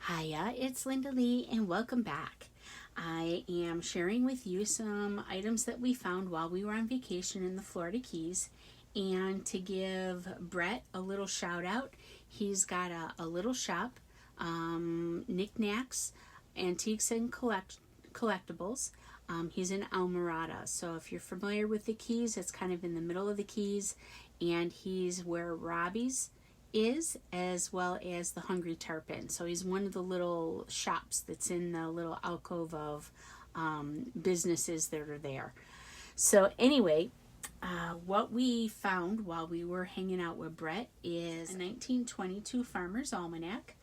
Hiya, it's Linda Lee and welcome back. I am sharing with you some items that we found while we were on vacation in the Florida Keys, and to give Brett a little shout out. He's got a little shop, knickknacks, antiques and collectibles. He's in Almanac, so if you're familiar with the Keys, it's kind of in the middle of the Keys, and he's where Robbie's is, as well as the Hungry Tarpon. So he's one of the little shops that's in the little alcove of businesses that are there. So anyway, what we found while we were hanging out with Brett is a 1922 Farmer's Almanac.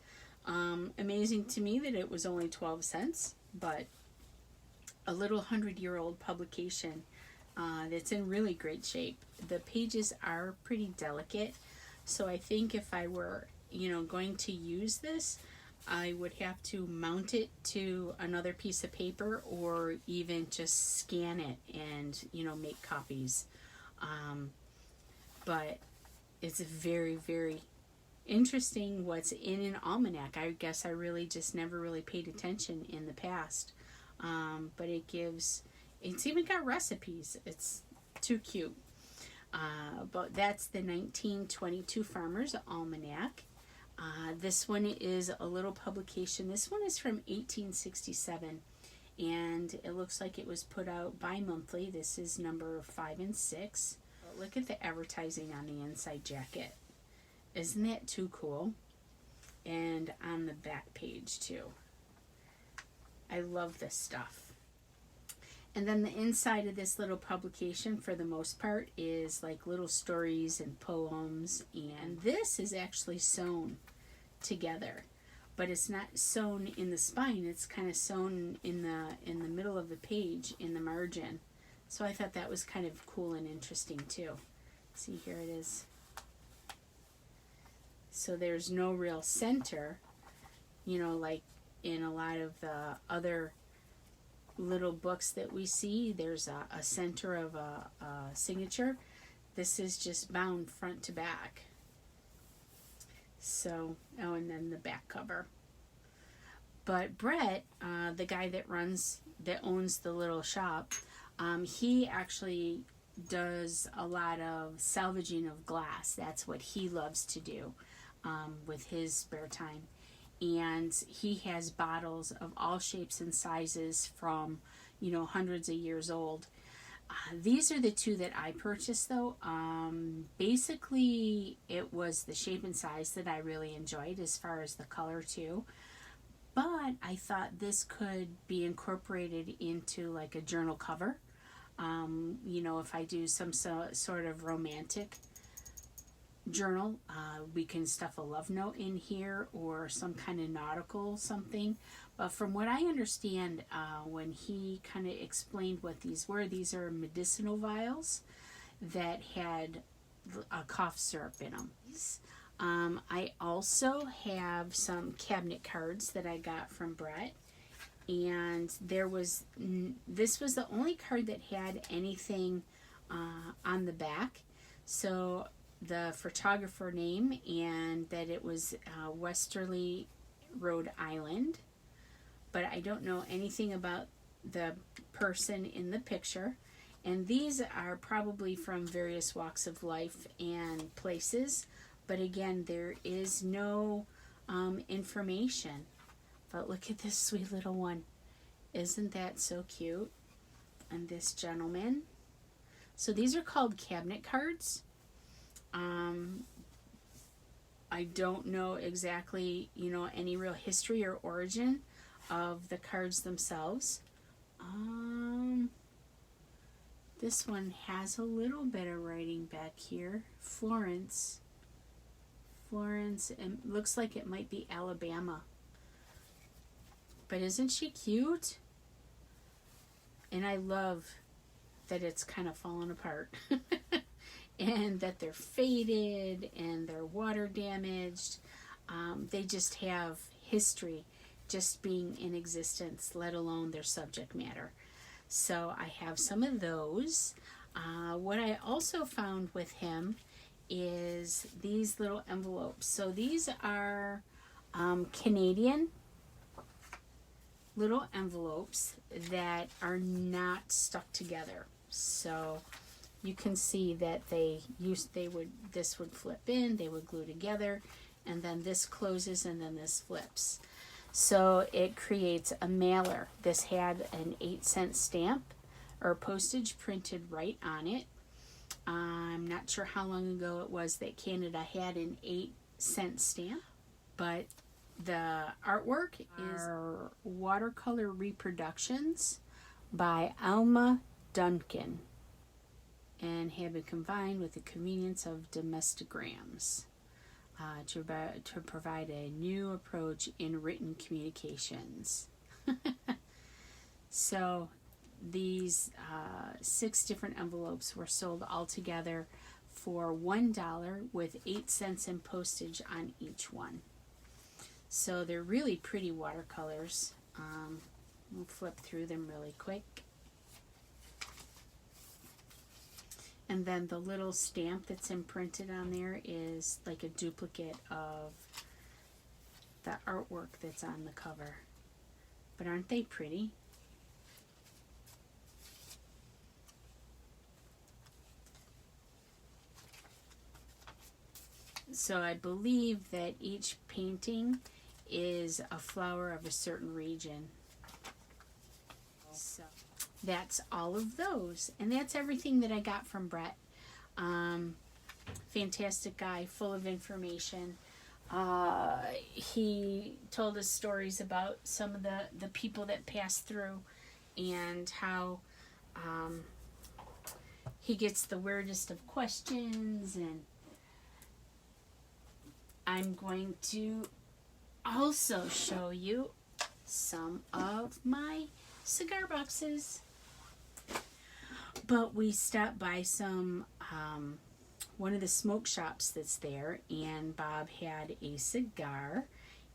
Amazing to me that it was only 12 cents, but a little 100-year-old publication that's in really great shape. The pages are pretty delicate, so I think if I were, going to use this, I would have to mount it to another piece of paper or even just scan it and, make copies. But it's very, very interesting what's in an almanac. I guess I really just never really paid attention in the past. But it's even got recipes. It's too cute. But that's the 1922 Farmer's Almanac. This one is a little publication. This one is from 1867, and it looks like it was put out bi-monthly. This is number 5 and 6. But look at the advertising on the inside jacket. Isn't that too cool? And on the back page too. I love this stuff. And then the inside of this little publication, for the most part, is like little stories and poems. And this is actually sewn together, but it's not sewn in the spine. It's kind of sewn in the middle of the page in the margin. So I thought that was kind of cool and interesting too. See, here it is. So there's no real center, like in a lot of the other little books that we see. There's a center of a signature. This is just bound front to back. So, and then the back cover. But Brett, the guy that owns the little shop, he actually does a lot of salvaging of glass. That's what he loves to do with his spare time. And he has bottles of all shapes and sizes from, hundreds of years old. These are the two that I purchased, though. Basically, it was the shape and size that I really enjoyed, as far as the color, too. But I thought this could be incorporated into, like, a journal cover. If I do some sort of romantic journal, we can stuff a love note in here or some kind of nautical something. But from what I understand, when he kind of explained what these are medicinal vials that had a cough syrup in them. I also have some cabinet cards that I got from Brett, and this was the only card that had anything on the back. So the photographer name, and that it was Westerly, Rhode Island. But I don't know anything about the person in the picture. And these are probably from various walks of life and places. But again, there is no information. But look at this sweet little one. Isn't that so cute? And this gentleman. So these are called cabinet cards. I don't know exactly, any real history or origin of the cards themselves. This one has a little bit of writing back here. Florence, and looks like it might be Alabama. But isn't she cute? And I love that it's kind of fallen apart. And that they're faded and they're water damaged. They just have history just being in existence, let alone their subject matter. So I have some of those. What I also found with him is these little envelopes. So these are Canadian little envelopes that are not stuck together. So you can see that this would flip in, they would glue together, and then this closes and then this flips. So it creates a mailer. This had an 8-cent stamp or postage printed right on it. I'm not sure how long ago it was that Canada had an 8-cent stamp, but the artwork is watercolor reproductions by Alma Duncan and have been combined with the convenience of domestograms to provide a new approach in written communications. So these 6 different envelopes were sold all together for $1 with 8 cents in postage on each one. So they're really pretty watercolors. We'll flip through them really quick. And then the little stamp that's imprinted on there is like a duplicate of the artwork that's on the cover. But aren't they pretty? So I believe that each painting is a flower of a certain region. So that's all of those. And that's everything that I got from Brett. Fantastic guy, full of information. He told us stories about some of the people that passed through and how he gets the weirdest of questions. And I'm going to also show you some of my cigar boxes. But we stopped by one of the smoke shops that's there, and Bob had a cigar,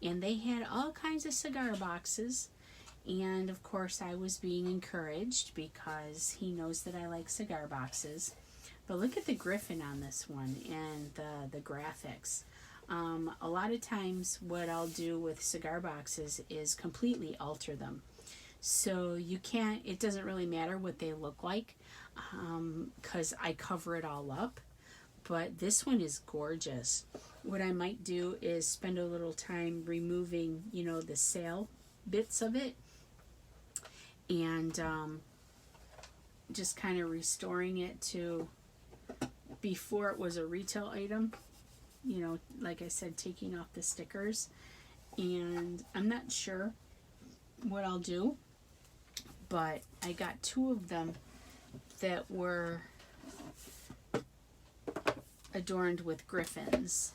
and they had all kinds of cigar boxes. And of course I was being encouraged because he knows that I like cigar boxes. But look at the griffin on this one and the graphics. A lot of times what I'll do with cigar boxes is completely alter them. So you can't, it doesn't really matter what they look like because I cover it all up. But this one is gorgeous. What I might do is spend a little time removing, the sail bits of it and just kind of restoring it to before it was a retail item. Like I said, taking off the stickers. And I'm not sure what I'll do, but I got 2 of them that were adorned with griffins.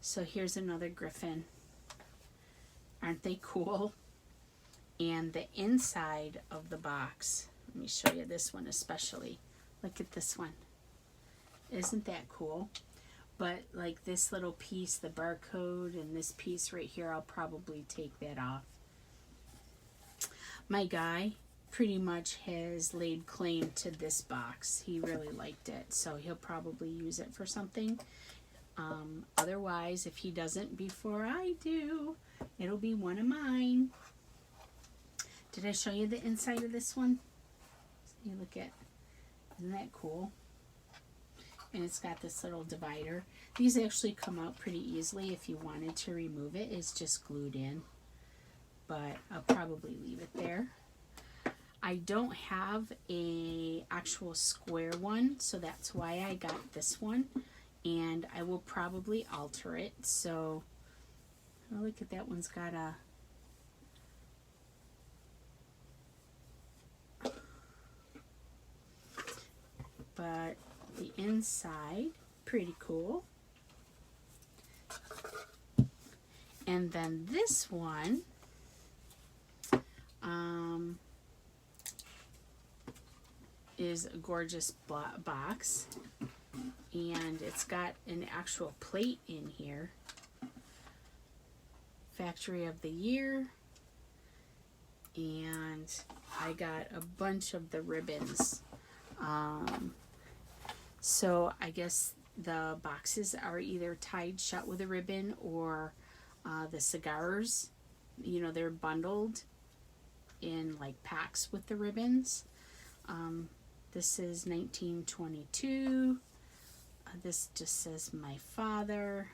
So here's another griffin. Aren't they cool? And the inside of the box, let me show you this one especially. Look at this one. Isn't that cool? But like this little piece, the barcode, and this piece right here, I'll probably take that off. My guy pretty much has laid claim to this box. He really liked it, so he'll probably use it for something. Otherwise, if he doesn't before I do, it'll be one of mine. Did I show you the inside of this one? You look at, isn't that cool? And it's got this little divider. These actually come out pretty easily if you wanted to remove it. It's just glued in. But I'll probably leave it there. I don't have a actual square one, so that's why I got this one. And I will probably alter it. So, oh, look at that one's got a... But the inside, pretty cool. And then this one is a gorgeous box, and it's got an actual plate in here. Factory of the Year, and I got a bunch of the ribbons. So I guess the boxes are either tied shut with a ribbon or the cigars you know, they're bundled in like packs with the ribbons. This is 1922. This just says my father.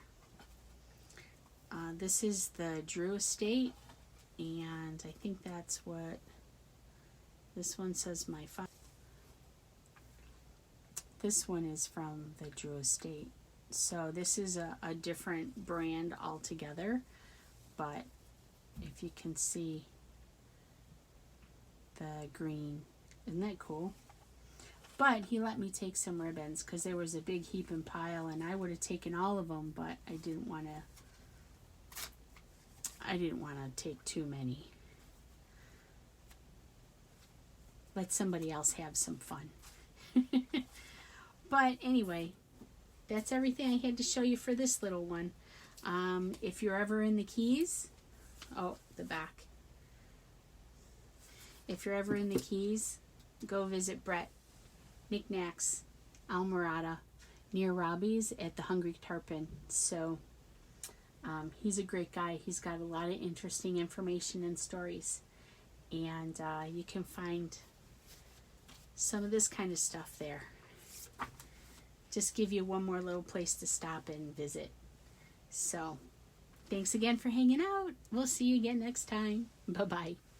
This is the Drew estate, and I think that's what this one says, my father. This one is from the Drew estate. So this is a different brand altogether, but if you can see the green, isn't that cool? But he let me take some ribbons because there was a big heap and pile, and I would have taken all of them, but I didn't want to take too many. Let somebody else have some fun. But anyway, that's everything I had to show you for this little one. If you're ever in the Keys, oh, the back. If you're ever in the Keys, go visit Brett Knickknacks, Almanac, near Robbie's at the Hungry Tarpon. So he's a great guy. He's got a lot of interesting information and stories. And you can find some of this kind of stuff there. Just give you one more little place to stop and visit. So thanks again for hanging out. We'll see you again next time. Bye-bye.